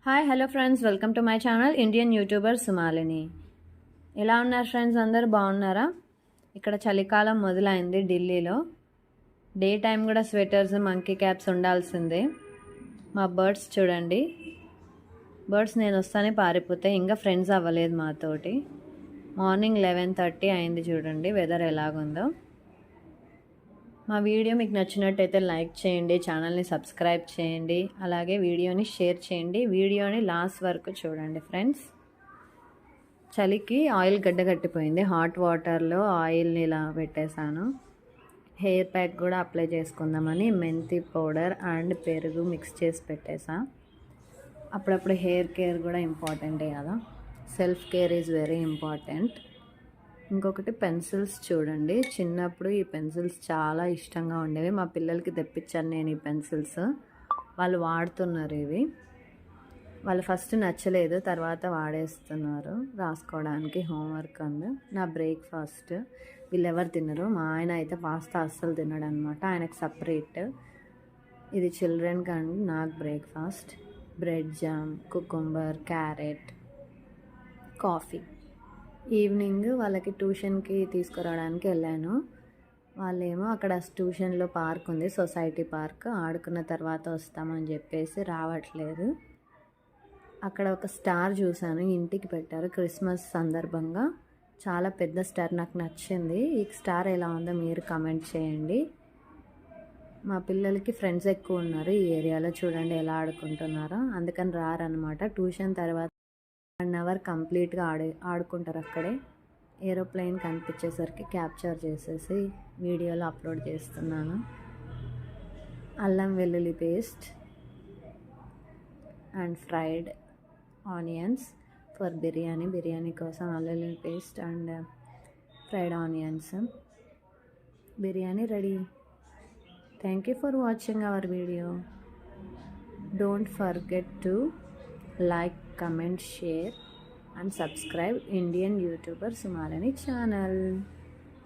Hi hello friends, welcome to my channel Indian YouTuber Sumalini. ఎలా ఉన్నారు friends? అందరూ బాగున్నారా? ఇక్కడ చలికాలం మొదలైంది ఢిల్లీలో. డే టైం కూడా స్వెటర్స్, మంకీ క్యాప్స్ ఉండాల్సిందే. మా బర్డ్స్ చూడండి. బర్డ్స్ నేను వస్తానే పారిపోతే ఇంకా ఫ్రెండ్స్ అవ్వలేదు మాతోటి. మార్నింగ్ 11:30 అయింది. చూడండి వెదర్ ఎలాగుందో. మా వీడియో మీకు నచ్చినట్టయితే లైక్ చేయండి, ఛానల్ని సబ్స్క్రైబ్ చేయండి, అలాగే వీడియోని షేర్ చేయండి. వీడియోని లాస్ట్ వరకు చూడండి ఫ్రెండ్స్. చలికి ఆయిల్ గడ్డగట్టిపోయింది. హాట్ వాటర్లో ఆయిల్ని ఇలా పెట్టేశాను. హెయిర్ ప్యాక్ కూడా అప్లై చేసుకుందామని మెంతి పౌడర్ అండ్ పెరుగు మిక్స్ చేసి పెట్టేసా. అప్పుడప్పుడు హెయిర్ కేర్ కూడా ఇంపార్టెంటే కదా. Self care is very important. ఇంకొకటి పెన్సిల్స్ చూడండి. చిన్నప్పుడు ఈ పెన్సిల్స్ చాలా ఇష్టంగా ఉండేవి. మా పిల్లలకి తెప్పించాను నేను ఈ పెన్సిల్స్. వాళ్ళు వాడుతున్నారు ఇవి. వాళ్ళు ఫస్ట్ నచ్చలేదు, తర్వాత వాడేస్తున్నారు రాసుకోవడానికి, హోంవర్క్ అందు. నా బ్రేక్ఫాస్ట్ వీళ్ళు ఎవరు తినరు. మా ఆయన అయితే పాస్తా అస్సలు తినడు అనమాట. ఆయనకు సపరేట్. ఇది చిల్డ్రన్కి అండ్ నాకు breakfast. Bread jam, cucumber, carrot, coffee. Evening వాళ్ళకి ట్యూషన్కి తీసుకురావడానికి వెళ్ళాను. వాళ్ళేమో అక్కడ ట్యూషన్లో పార్క్ ఉంది, సొసైటీ పార్క్. ఆడుకున్న తర్వాత వస్తామని చెప్పేసి రావట్లేదు. అక్కడ ఒక స్టార్ చూశాను, ఇంటికి పెట్టారు క్రిస్మస్ సందర్భంగా. చాలా పెద్ద స్టార్, నాకు నచ్చింది. ఈ స్టార్ ఎలా ఉందో మీరు కమెంట్ చేయండి. మా పిల్లలకి ఫ్రెండ్స్ ఎక్కువ ఉన్నారు ఈ ఏరియాలో. చూడండి ఎలా ఆడుకుంటున్నారో. అందుకని రారనమాట. ట్యూషన్ తర్వాత 1 అవర్ కంప్లీట్గా ఆడుకుంటారు అక్కడే. ఏరోప్లేన్ కనిపించేసరికి క్యాప్చర్ చేసేసి వీడియోలో అప్లోడ్ చేస్తున్నాను. అల్లం వెల్లుల్లి paste and fried onions for biryani కోసం అల్లం వెల్లుల్లి paste and fried onions. Biryani ready. Thank you for watching our video. Don't forget to like, comment, share and subscribe Indian YouTuber Sumalini channel.